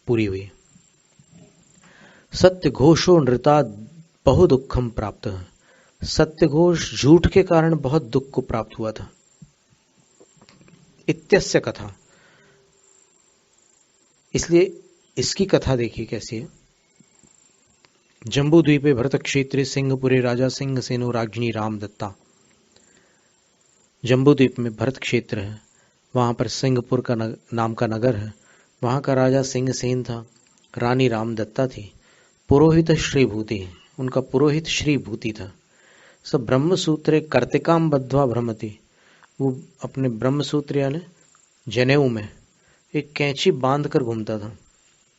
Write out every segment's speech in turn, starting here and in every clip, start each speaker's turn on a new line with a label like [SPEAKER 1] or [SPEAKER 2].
[SPEAKER 1] पूरी हुई। सत्य घोषो नृता बहु दुखम प्राप्त। सत्य घोष झूठ के कारण बहुत दुख को प्राप्त हुआ था। इत्यस्य कथा, इसलिए इसकी कथा देखिए कैसी है। जम्बू द्वीपे भरत क्षेत्रे सिंहपुरे राजा सिंह सेनो राज्ञी राम दत्ता। जम्बू द्वीप में भरत क्षेत्र है, वहां पर सिंहपुर का नाम का नगर है, वहां का राजा सिंह सेन था, रानी राम दत्ता थी, पुरोहित श्रीभूति, उनका पुरोहित श्रीभूति था। सब ब्रह्मसूत्रे कर्तिकाम बद्ध्वा भ्रमति, वो अपने ब्रह्मसूत्र यानी जनेऊ में एक कैंची बांध कर घूमता था।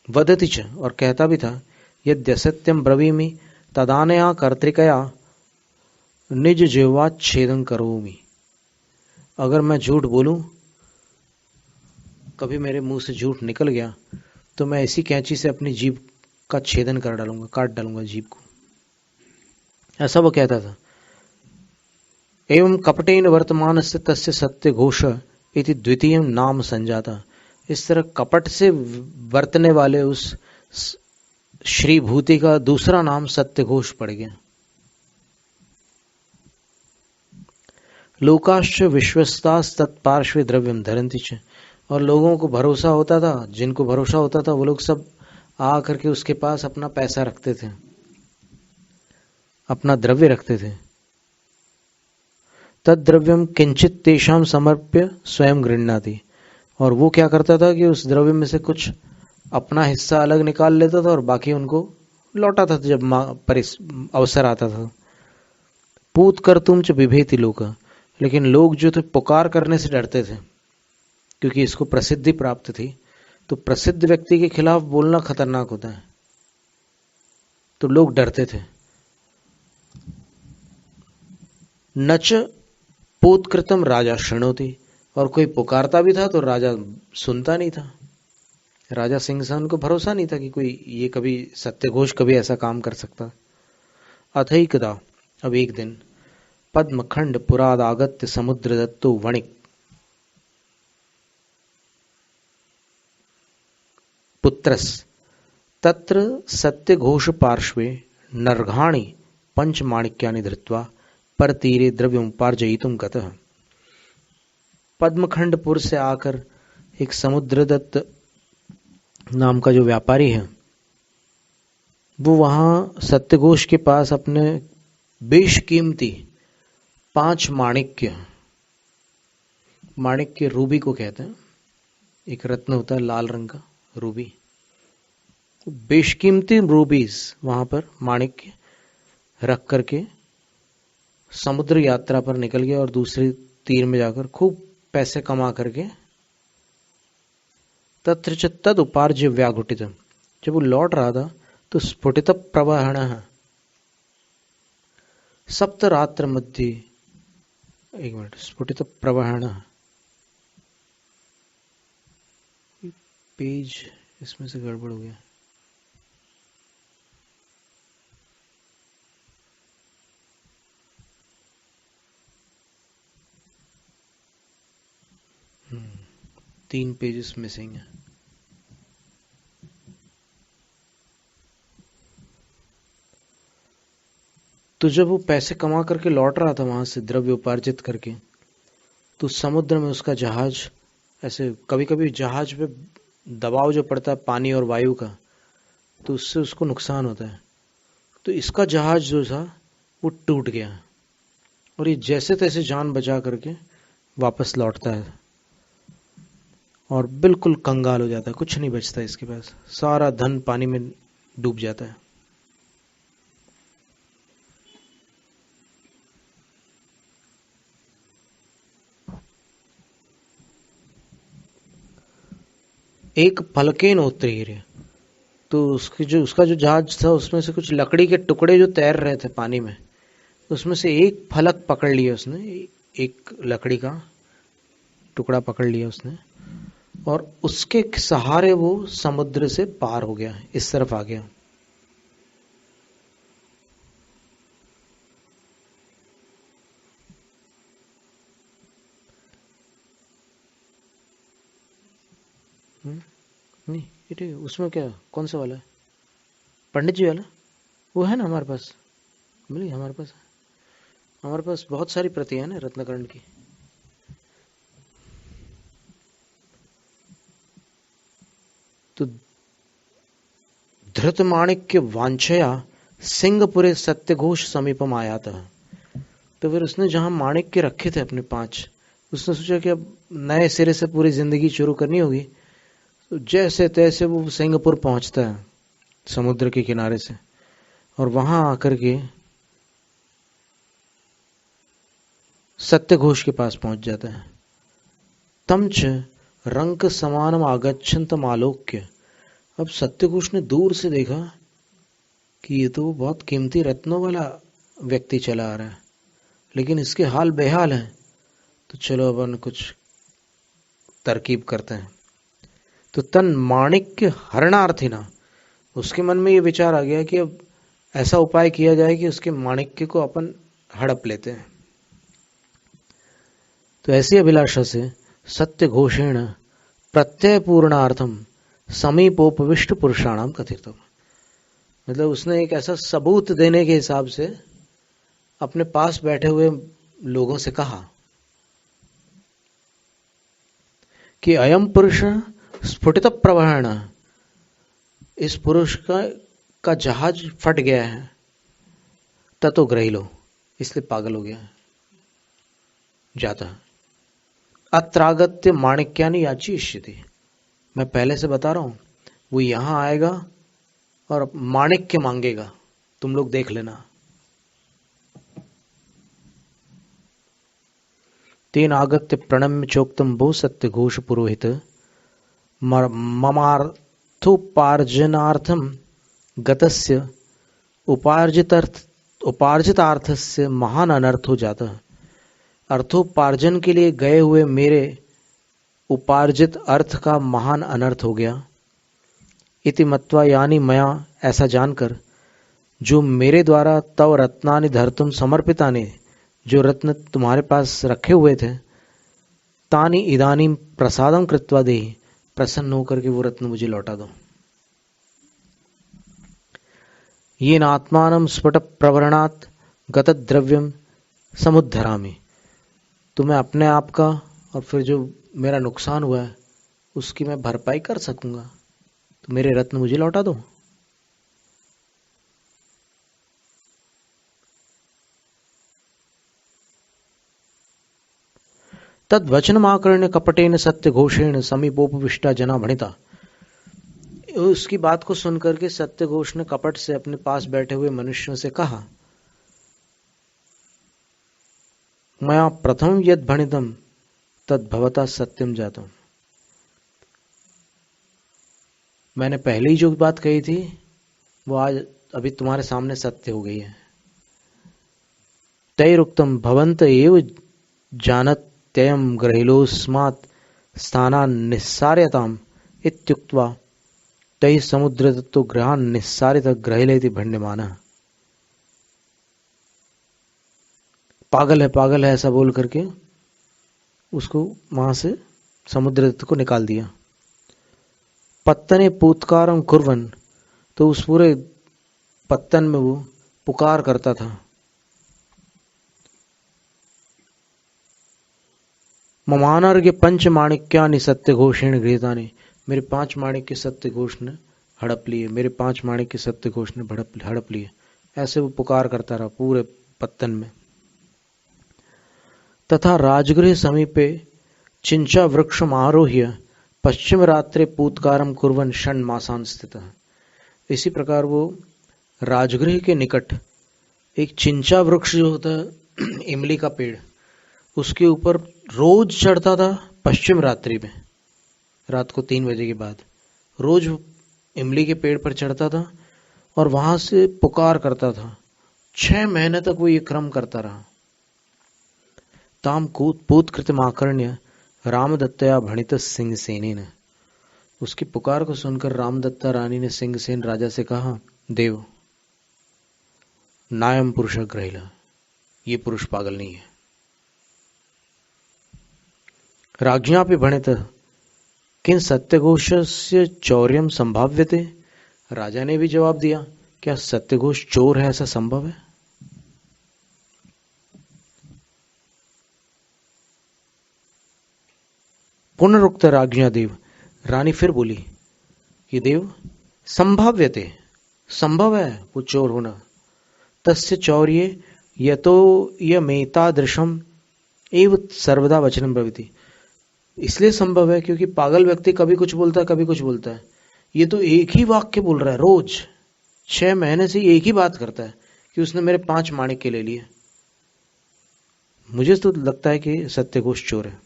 [SPEAKER 1] वदति च, और कहता भी था, यद्यसत्यम ब्रवीमि तदानया कर्तिकया निज जीवाच्छेदं करोमि। अगर मैं झूठ बोलूं, कभी मेरे मुंह से झूठ निकल गया तो मैं इसी कैंची से अपनी जीभ का छेदन कर डालूंगा, काट डालूंगा जीभ को, ऐसा वो कहता था। एवं कपटेन वर्तमान से तस्य सत्य घोष इति द्वितीय नाम संजाता। इस तरह कपट से वर्तने वाले उस श्रीभूति का दूसरा नाम सत्य घोष पड़ गया। लोकाश्च विश्वस्तास तत्पार्श्वे द्रव्यम धरन्ति च, और लोगों को भरोसा होता था, जिनको भरोसा होता था वो लोग सब आ करके उसके पास अपना पैसा रखते थे, अपना द्रव्य रखते थे। तद्द्रव्यम किंचित तेषाम समर्प्य स्वयं गृह्णाति, और वो क्या करता था कि उस द्रव्य में से कुछ अपना हिस्सा अलग निकाल लेता था और बाकी उनको लौटाता था जब अवसर आता था। पूत कर तुम च बिभेति लोक, लेकिन लोग जो थे पुकार करने से डरते थे, क्योंकि इसको प्रसिद्धि प्राप्त थी, तो प्रसिद्ध व्यक्ति के खिलाफ बोलना खतरनाक होता है, तो लोग डरते थे। नच पोतकृतम राजा शृणोति, और कोई पुकारता भी था तो राजा सुनता नहीं था। राजा सिंहसन को भरोसा नहीं था कि कोई ये कभी सत्यघोष कभी ऐसा काम कर सकता। अथैकदा, अब एक दिन, पद्मखंड पुरादागत्य समुद्र दत्तो वणिक पुत्रस तत्र सत्यघोष पार्श्वे नर्घाणि पंचमाणिक्यानि धृत्वा परतीरे द्रव्योपार्जयितुं गतः। पद्मखंडपुर से आकर एक समुद्रदत्त नाम का जो व्यापारी है, वो वहां सत्यघोष के पास अपने बेशकीमती 5 माणिक्य, माणिक्य रूबी को कहते हैं, एक रत्न होता है लाल रंग का रूबी, बेशकीमती रूबीज वहां पर माणिक्य रख करके समुद्र यात्रा पर निकल गया और दूसरे तीर में जाकर खूब पैसे कमा करके तत्र च तद उपार्ज्य व्याघुटित, जब वो लौट रहा था तो स्फुटित प्रवहण सप्तरात्र मध्य, एक मिनट, स्फुटित प्रवहण, पेज इसमें से गड़बड़ हो गया। तीन पेजेस मिसिंग है। तो जब वो पैसे कमा करके लौट रहा था वहां से द्रव्य उपार्जित करके, तो समुद्र में उसका जहाज, ऐसे कभी कभी जहाज पे दबाव जो पड़ता है पानी और वायु का, तो उससे उसको नुकसान होता है। तो इसका जहाज जो था वो टूट गया और ये जैसे तैसे जान बचा करके वापस लौटता है और बिल्कुल कंगाल हो जाता है, कुछ नहीं बचता इसके पास, सारा धन पानी में डूब जाता है। एक फलकेन उत्तीर्य, तो उसका जो जहाज था उसमें से कुछ लकड़ी के टुकड़े जो तैर रहे थे पानी में, उसमें से एक फलक पकड़ लिया उसने, एक लकड़ी का टुकड़ा पकड़ लिया उसने और उसके सहारे वो समुद्र से पार हो गया, इस तरफ आ गया। नहीं, ये ठीक है, उसमें क्या कौन सा वाला है? पंडित जी वाला वो है ना हमारे पास, मिली हमारे पास बहुत सारी प्रतियां हैं ना रत्नकर्ण की। तो धृत माणिक्य वांछया सिंहपुरे सत्यघोष समीपम आया था। तो फिर उसने जहां माणिक्य रखे थे अपने 5, उसने सोचा कि अब नए सिरे से पूरी जिंदगी शुरू करनी होगी। तो जैसे तैसे वो सिंहपुर पहुंचता है समुद्र के किनारे से, और वहां आकर के सत्यघोष के पास पहुंच जाता है। तमच रंक समानम आगच्छन्तम आलोक्य। अब सत्यघोष ने दूर से देखा कि ये तो बहुत कीमती रत्नों वाला व्यक्ति चला आ रहा है, लेकिन इसके हाल बेहाल हैं। तो चलो अपन कुछ तरकीब करते हैं। तो तन माणिक्य हरणार्थिना, उसके मन में ये विचार आ गया कि अब ऐसा उपाय किया जाए कि उसके माणिक्य को अपन हड़प लेते हैं। तो ऐसी अभिलाषा से सत्य घोषेण प्रत्यय पूर्णार्थम समीपोपविष्ट पुरुषाणाम कथितम, मतलब उसने एक ऐसा सबूत देने के हिसाब से अपने पास बैठे हुए लोगों से कहा कि अयम पुरुष स्फुटित प्रवहण, इस पुरुष का जहाज फट गया है, ततो ग्रहिलो, इसलिए पागल हो गया है, जाता है। अत्रागत्य माणिक्यानि याचिष्यति, मैं पहले से बता रहा हूं, वो यहां आएगा और माणिक्य मांगेगा, तुम लोग देख लेना। तेन आगत्य प्रणम्य चोक्तम बहु सत्य घोष पुरोहित ममार्थोपार्जनार्थम गतस्य उपार्जितार्थस्य महान अनर्थ हो जाता है। अर्थोपार्जन के लिए गए हुए मेरे उपार्जित अर्थ का महान अनर्थ हो गया। इति मत्वा यानी मया, ऐसा जानकर, जो मेरे द्वारा तव रत्नानि धर्तुम समर्पितानि, जो रत्न तुम्हारे पास रखे हुए थे, तानि इदानीं प्रसादम कृत्वा देहि, प्रसन्न होकर के वो रत्न मुझे लौटा दो। ये नात्मानं स्फुट प्रवरणात् गत द्रव्यम समुद्धरामि, तो मैं अपने आप का और फिर जो मेरा नुकसान हुआ है उसकी मैं भरपाई कर सकूंगा, तो मेरे रत्न मुझे लौटा दो। तद वचनमाकर्ण्य कपटेन सत्य घोषेण समीपोपविष्टा जना भणिता, उसकी बात को सुनकर के सत्य घोष ने कपट से अपने पास बैठे हुए मनुष्यों से कहा, मया प्रथम यद भणितम तद भवता सत्यम जातम, मैंने पहले ही जो बात कही थी वो आज अभी तुम्हारे सामने सत्य हो गई है। तैरुक्तम भवंत एव जानत्ययम ग्रहिलोस्मात् स्थानान् निस्सार्यताम इत्युक्त्वा तै समुद्र तत्व ग्रहान निस्सारित ग्रहिलेति भण्यमानः। पागल है ऐसा बोल करके उसको वहां से समुद्र तत्व को निकाल दिया। पत्तने पूतकारम कुर्वन, तो उस पूरे पत्तन में वो पुकार करता था, ममानर्घ्य पंच माणिक्यानि सत्य घोषेण गृहीतानि, मेरे 5 माणिक्य सत्य घोष ने हड़प लिए, मेरे 5 माणिक्य सत्य घोष ने हड़प लिए, ऐसे वो पुकार करता रहा पूरे पत्तन में। तथा राजगृह समीपे चिंचा वृक्षम आरोह्य पश्चिम रात्रे पूतकारम कुर्वन षण् मासान स्थित। इसी प्रकार वो राजगृह के निकट एक चिंचा वृक्ष जो होता है, इमली का पेड़, उसके ऊपर रोज चढ़ता था पश्चिम रात्रि में, रात को 3 बजे के बाद रोज इमली के पेड़ पर चढ़ता था और वहां से पुकार करता था। 6 महीने तक वो ये क्रम करता रहा। ताम पूतकृतमाकर्ण्य रामदत्तया भणित सिंहसेनेन, उसकी पुकार को सुनकर रामदत्ता रानी ने सिंहसेन राजा से कहा, देव नायम पुरुष ग्रहिला, ये पुरुष पागल नहीं है। राज्ञा पे भणित किन सत्यघोषस्य चौर्यम संभाव्यते। राजा ने भी जवाब दिया, क्या सत्यघोष चोर है, ऐसा संभव है? पुनरुक्त राज्ञा देव। रानी फिर बोली कि देव, संभाव्यते, संभव है वो चोर होना। तस्य चौर्ये यतो यमेतादृशम एव सर्वदा वचनम भवति। इसलिए संभव है क्योंकि पागल व्यक्ति कभी कुछ बोलता है, कभी कुछ बोलता है। ये तो एक ही वाक्य बोल रहा है रोज, 6 महीने से एक ही बात करता है कि उसने मेरे 5 माणिक्य ले लिए। मुझे तो लगता है कि सत्यघोष चोर है।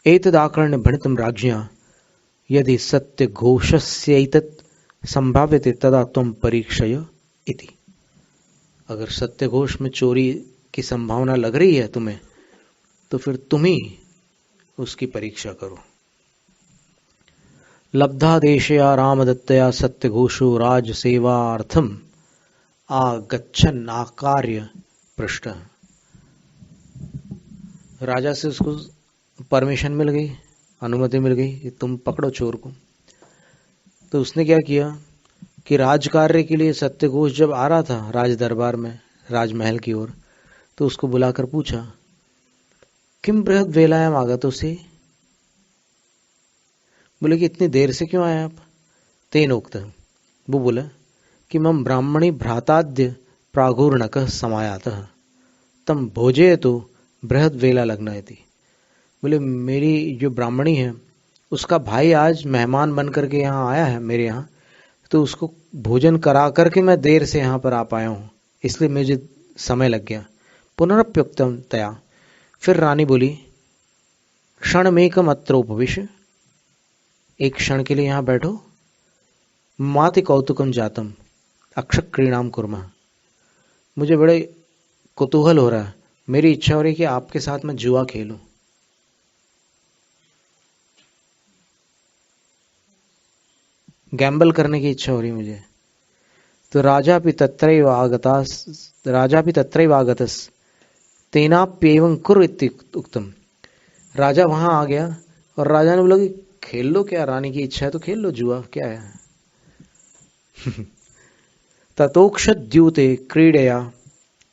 [SPEAKER 1] एतदाकर्ण्य भणितं राज्ञा यदि सत्यघोषस्यैतत् संभाव्यते तदा त्वं परीक्षय इति। अगर सत्यघोष में चोरी की संभावना लग रही है तुम्हें, तो फिर तुम ही उसकी परीक्षा करो। लब्धादेशया रामदत्तया सत्यघोषो राजसेवार्थम आगच्छन् आकार्य पृष्ठ। राजा से उसको परमिशन मिल गई, अनुमति मिल गई कि तुम पकड़ो चोर को। तो उसने क्या किया कि राजकार्य के लिए सत्यघोष जब आ रहा था राज दरबार में, राजमहल की ओर, तो उसको बुलाकर पूछा, किम बृहद वेलायाम आगतोसि। बोले कि इतनी देर से क्यों आए आप? तेन उक्त, वो बोला कि मम ब्राह्मणी भ्राताद्य प्रागुर्णक समायातः तम भोजे तो बृहद वेला लगना थी। बोले मेरी जो ब्राह्मणी है उसका भाई आज मेहमान बन करके यहाँ आया है मेरे यहाँ, तो उसको भोजन करा करके मैं देर से यहाँ पर आ पाया हूँ, इसलिए मुझे समय लग गया। पुनरप्युक्तम तया, फिर रानी बोली, क्षणमेकम अत्र उपविश, एक क्षण के लिए यहाँ बैठो। माति कौतुकम जातम अक्षक क्रीणाम कुर्मः। मुझे बड़े कुतूहल हो रहा है, मेरी इच्छा हो रही है कि आपके साथ मैं जुआ खेलूं। गैम्बल करने की इच्छा हो रही मुझे। तो राजा भी तत्रैव आगतस तेनाप्येवं कुरु इति उक्तम। राजा वहां आ गया और राजा ने बोला कि खेल लो, क्या रानी की इच्छा है तो खेल लो जुआ, क्या है। ततोक्षद्यूते क्रीडया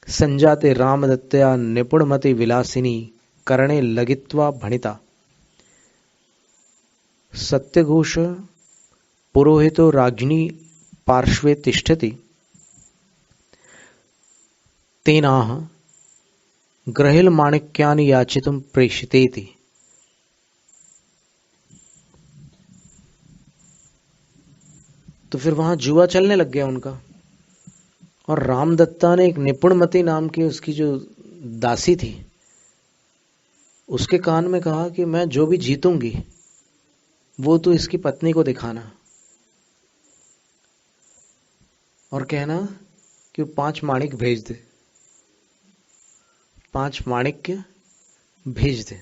[SPEAKER 1] संजाते रामदत्तया निपुणमति विलासिनी करणे लगित्वा भणिता। सत्यघोष पुरोहितो राज्ञी पार्श्वे तिष्ठति तेनाह ग्रहिल माणिक्यानि याचितुं प्रेषितेति। तो फिर वहां जुआ चलने लग गया उनका, और रामदत्ता ने एक निपुणमती नाम की उसकी जो दासी थी उसके कान में कहा कि मैं जो भी जीतूंगी वो तो इसकी पत्नी को दिखाना और कहना कि 5 माणिक भेज दे, 5 माणिक्य भेज दे।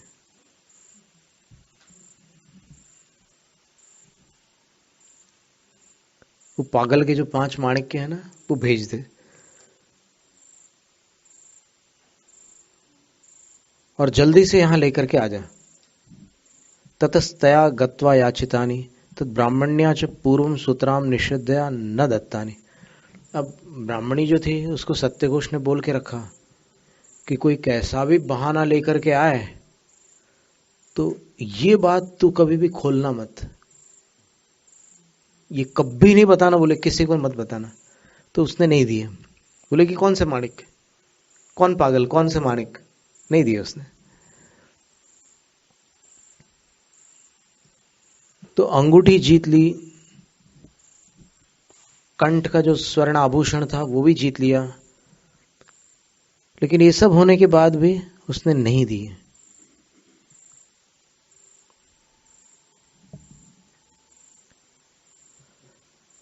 [SPEAKER 1] वो पागल के जो 5 माणिक्य है ना, वो भेज दे। और जल्दी से यहां लेकर के आ जा। ततस्तया गत्वा याचितानि तद ब्राह्मण्या च पूर्वम सूत्राम निषिद्धया न दत्तानि। अब ब्राह्मणी जो थी उसको सत्यघोष ने बोल के रखा कि कोई कैसा भी बहाना लेकर के आए तो ये बात तू कभी भी खोलना मत, ये कभी नहीं बताना, बोले किसी को मत बताना। तो उसने नहीं दिए। बोले कि कौन से माणिक, कौन पागल, कौन से माणिक, नहीं दिए उसने। तो अंगूठी जीत ली, कंठ का जो स्वर्ण आभूषण था वो भी जीत लिया, लेकिन ये सब होने के बाद भी उसने नहीं दिए।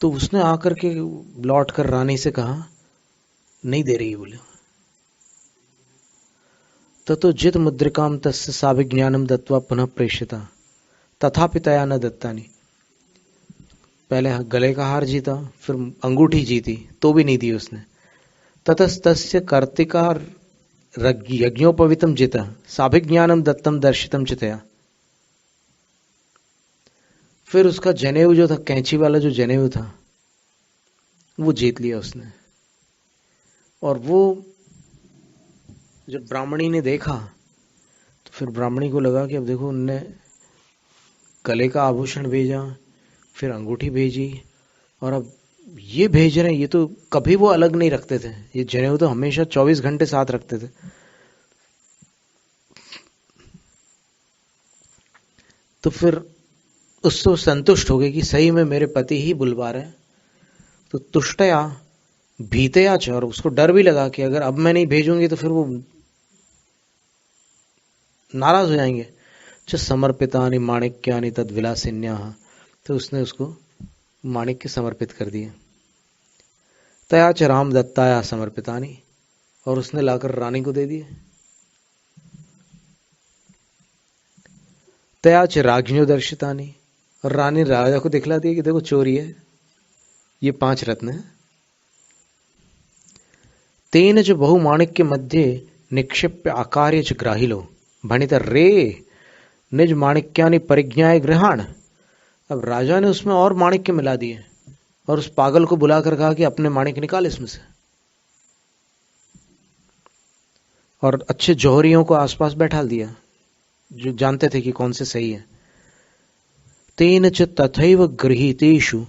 [SPEAKER 1] तो उसने आकर के लौट कर रानी से कहा, नहीं दे रही। बोले ततो जित मुद्रिकाम तस्य साभिज्ञानम दत्वा पुनः प्रेषिता तथापि तया न दत्तानि। पहले गले का हार जीता, फिर अंगूठी जीती, तो भी नहीं दी उसने। ततस्तस्य कर्तिका यज्ञोपवितम जित साभिज्ञानम दत्तम दर्शितम चितया। फिर उसका जनेऊ जो था, कैंची वाला जो जनेऊ था, वो जीत लिया उसने। और वो जब ब्राह्मणी ने देखा तो फिर ब्राह्मणी को लगा कि अब देखो, उनने गले का आभूषण भेजा, फिर अंगूठी भेजी, और अब ये भेज रहे हैं। ये तो कभी वो अलग नहीं रखते थे, ये जनेऊ तो हमेशा 24 घंटे साथ रखते थे। तो फिर उससे वो संतुष्ट हो गए कि सही में मेरे पति ही बुलवा रहे हैं। तो तुष्टया भीतया च, और उसको डर भी लगा कि अगर अब मैं नहीं भेजूंगी तो फिर वो नाराज हो जाएंगे। च समर्पितानि माणिक्यानि तद विलासिन्या, तो उसने उसको माणिक्य समर्पित कर दिए। तया च राम दत्ताया समर्पितानि, और उसने लाकर रानी को दे दिए। तया च राज्ञो दर्शितानि, और रानी राजा को दिखला दिया कि देखो चोरी है, ये 5 रत्न है। तेन च बहुमाणिक्य मध्ये निक्षिप्य आकार्य च ग्राहिलो भणित रे निज माणिक्यानि परिज्ञाय गृहाण। अब राजा ने उसमें और माणिक्य मिला दिए, और उस पागल को बुलाकर कहा कि अपने माणिक्य निकाल इसमें से। और अच्छे जौहरियों को आसपास बैठा दिया जो जानते थे कि कौन से सही है। तेन च तथैव गृहीतेषु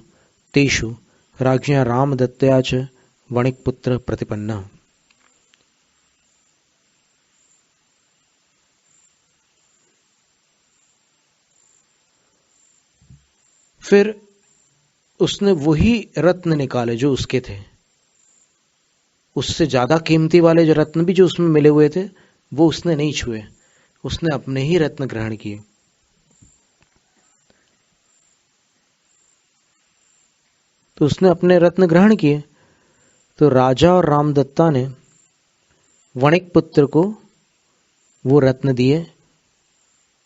[SPEAKER 1] तेषु राज्ञा रामदत्तया च वणिकपुत्र प्रतिपन्ना। फिर उसने वही रत्न निकाले जो उसके थे, उससे ज्यादा कीमती वाले जो रत्न भी जो उसमें मिले हुए थे वो उसने नहीं छुए, उसने अपने ही रत्न ग्रहण किए। तो उसने अपने रत्न ग्रहण किए। तो राजा और रामदत्ता ने वणिक पुत्र को वो रत्न दिए।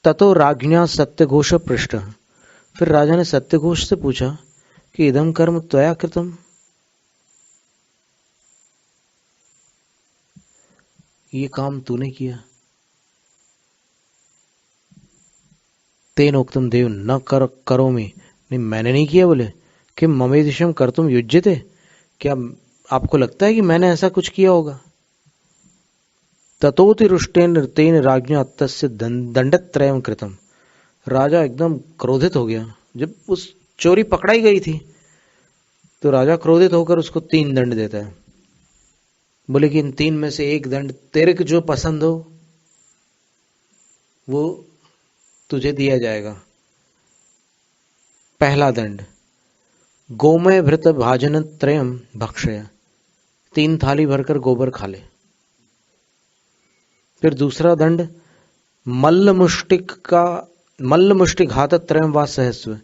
[SPEAKER 1] ततो राज्ञा सत्यघोष पृष्ठ, फिर राजा ने सत्यघोष से पूछा कि इदम कर्म त्वया कृतम, ये काम तूने किया। तेन उक्तम देव न करोमि, नहीं मैंने नहीं किया। बोले कि ममेदिशम कर्तुम युज्यते, क्या आपको लगता है कि मैंने ऐसा कुछ किया होगा। ततोति रुष्टेन तेन राज्ञा तस्य दंडत्रयम कृतम, राजा एकदम क्रोधित हो गया। जब उस चोरी पकड़ाई गई थी तो राजा क्रोधित होकर उसको 3 दंड देता है। बोले कि इन 3 में से एक दंड तेरे को जो पसंद हो वो तुझे दिया जाएगा। पहला दंड, गोमय भृत भाजन त्रयम भक्षय, 3 थाली भरकर गोबर खा ले। फिर दूसरा दंड, मल्ल मुष्टि घात त्रयम व सहस्व,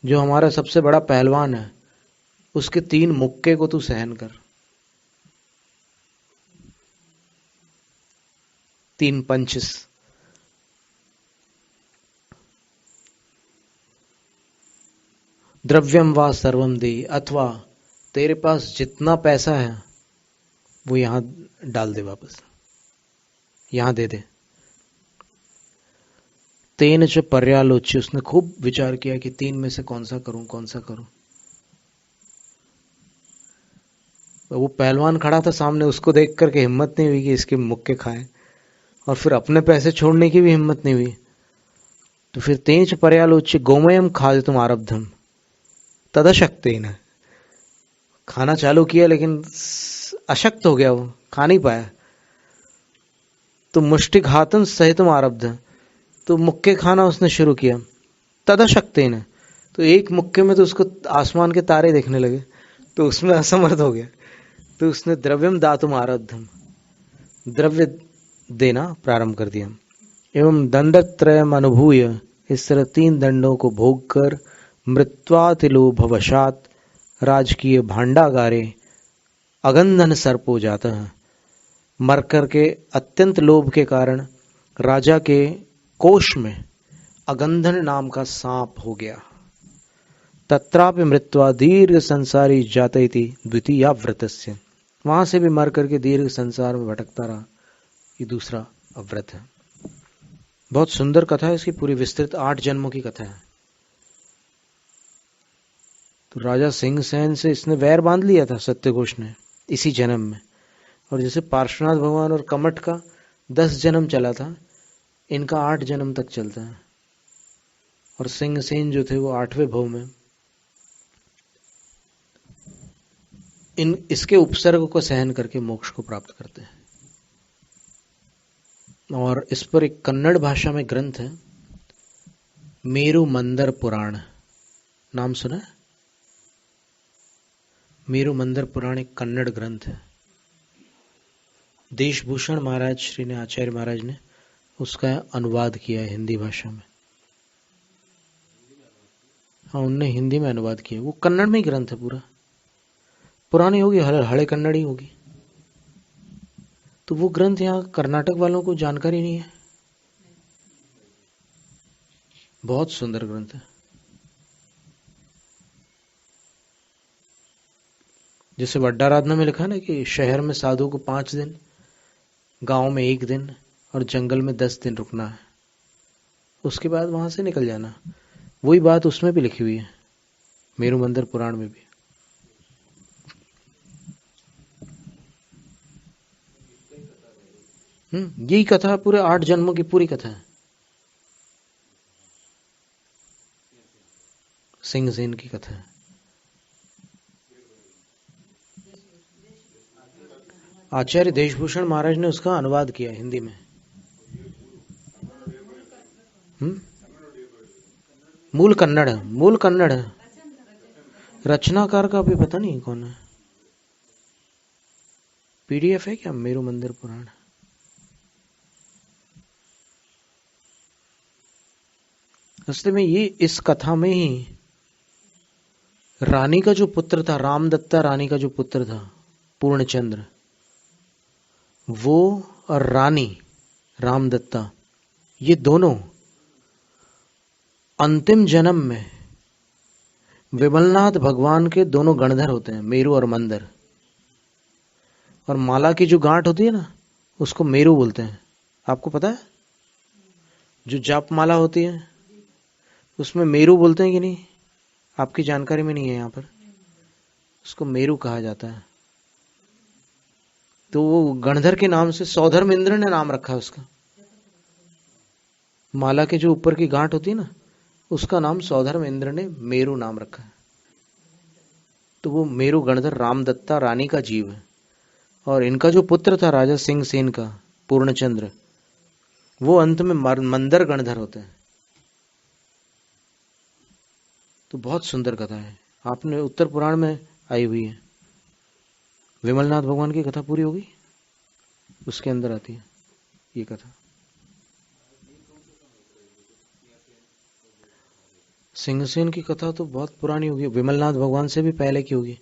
[SPEAKER 1] जो हमारा सबसे बड़ा पहलवान है उसके 3 मुक्के को तू सहन कर। 3 पंचस। द्रव्यम व सर्वम दे, अथवा तेरे पास जितना पैसा है वो यहां डाल दे, वापस यहां दे दे। तेन च पर्यालोच्य, उसने खूब विचार किया कि 3 में से कौन सा करूं कौन सा करूं। वो पहलवान खड़ा था सामने, उसको देख करके हिम्मत नहीं हुई कि इसके मुक्के खाए, और फिर अपने पैसे छोड़ने की भी हिम्मत नहीं हुई। तो फिर तेज पर्यालोच्य गोमयम खादितुम आरब्धम तदशक्तेन, खाना चालू किया लेकिन अशक्त हो गया, वो खा नहीं पाया। तो मुष्टिघातन सहितम आरब्ध, तो मुक्के खाना उसने शुरू किया। तदशक्तेन, तो एक मुक्के में तो उसको आसमान के तारे देखने लगे, तो उसमें असमर्थ हो गया। तो उसने द्रव्यम दातुम आरब्धम, द्रव्य देना प्रारंभ कर दिया। एवं दंडत्रयम अनुभूय, इस तरह 3 दंडों को भोग कर मृत्वातिलोभवशात राजकीय भांडागारे अगंधन सर्पो जाता है, मरकर के अत्यंत लोभ के कारण राजा के कोष में अगंधन नाम का सांप हो गया। तत्रापि मृत्वा दीर्घ संसारी जातैति द्वितीया व्रतस्य, वहां से भी मर करके दीर्घ संसार में भटकता रहा, ये दूसरा व्रत है। बहुत सुंदर कथा है इसकी, पूरी विस्तृत 8 जन्मों की कथा है। तो राजा सिंहसेन से इसने वैर बांध लिया था सत्यघोष ने इसी जन्म में, और जैसे पार्श्वनाथ भगवान और कमठ का 10 जन्म चला था, इनका 8 जन्म तक चलता है। और सिंहसेन जो थे वो 8वें भव में इसके उपसर्ग को सहन करके मोक्ष को प्राप्त करते हैं। और इस पर एक कन्नड़ भाषा में ग्रंथ है, मेरु मंदर पुराण, नाम सुना है? मेरु मंदर पुराण एक कन्नड़ ग्रंथ है। देशभूषण महाराज श्री ने, आचार्य महाराज ने उसका अनुवाद किया है हिंदी भाषा में। हाँ, उनने हिंदी में अनुवाद किया। वो कन्नड़ में ही ग्रंथ है पूरा, पुरानी होगी, हड़े कन्नड़ी होगी। तो वो ग्रंथ यहाँ कर्नाटक वालों को जानकारी नहीं है। बहुत सुंदर ग्रंथ है। जैसे वड्डाराधना में लिखा ना कि शहर में साधु को 5 दिन, गांव में 1 दिन और जंगल में 10 दिन रुकना है, उसके बाद वहां से निकल जाना। वही बात उसमें भी लिखी हुई है, मेरु मंदिर पुराण में भी। यही कथा पूरे 8 जन्मों की पूरी कथा है, सिंहसेन की कथा है। आचार्य देशभूषण महाराज ने उसका अनुवाद किया हिंदी में। मूल कन्नड़ है, मूल कन्नड़ है। रचनाकार का भी पता नहीं कौन है। पीडीएफ है क्या मेरु मंदिर पुराण? रास्ते में ये इस कथा में ही रानी का जो पुत्र था, रामदत्ता रानी का जो पुत्र था पूर्णचंद्र, वो और रानी रामदत्ता, ये दोनों अंतिम जन्म में विमलनाथ भगवान के दोनों गणधर होते हैं, मेरु और मंदर। और माला की जो गांठ होती है ना, उसको मेरु बोलते हैं। आपको पता है? जो जाप माला होती है उसमें मेरु बोलते हैं कि नहीं? आपकी जानकारी में नहीं है यहाँ पर। उसको मेरु कहा जाता है। तो वो गणधर के नाम से सौधर्म इंद्र ने नाम रखा है उसका। माला के जो ऊपर की गांठ होती है ना, उसका नाम सौधर्म इंद्र ने मेरु नाम रखा है। तो वो मेरु गणधर रामदत्ता रानी का जीव है। और इनका जो पुत्र था राजा सिंहसेन का, पूर्णचंद्र, वो अंत में मंदर गणधर होते हैं। तो बहुत सुंदर कथा है, आपने उत्तर पुराण में आई हुई है। विमलनाथ भगवान की कथा पूरी होगी, उसके अंदर आती है ये कथा। सिंहसेन की कथा तो बहुत पुरानी होगी, विमलनाथ भगवान से भी पहले की होगी।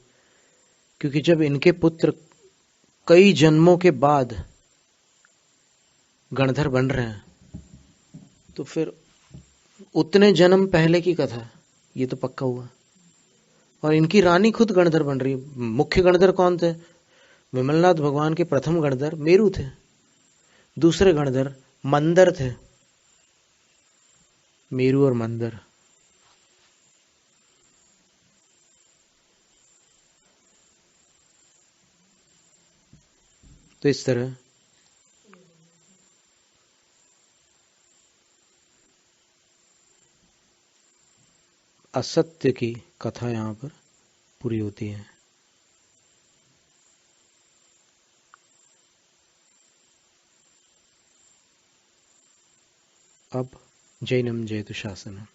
[SPEAKER 1] क्योंकि जब इनके पुत्र कई जन्मों के बाद गणधर बन रहे हैं, तो फिर उतने जन्म पहले की कथा, ये तो पक्का हुआ। और इनकी रानी खुद गणधर बन रही है। मुख्य गणधर कौन थे? विमलनाथ भगवान के प्रथम गणधर मेरु थे, दूसरे गणधर मंदर थे। मेरु और मंदर। तो इस तरह असत्य की कथा यहां पर पूरी होती है। अब जैनम जयतु शासनम।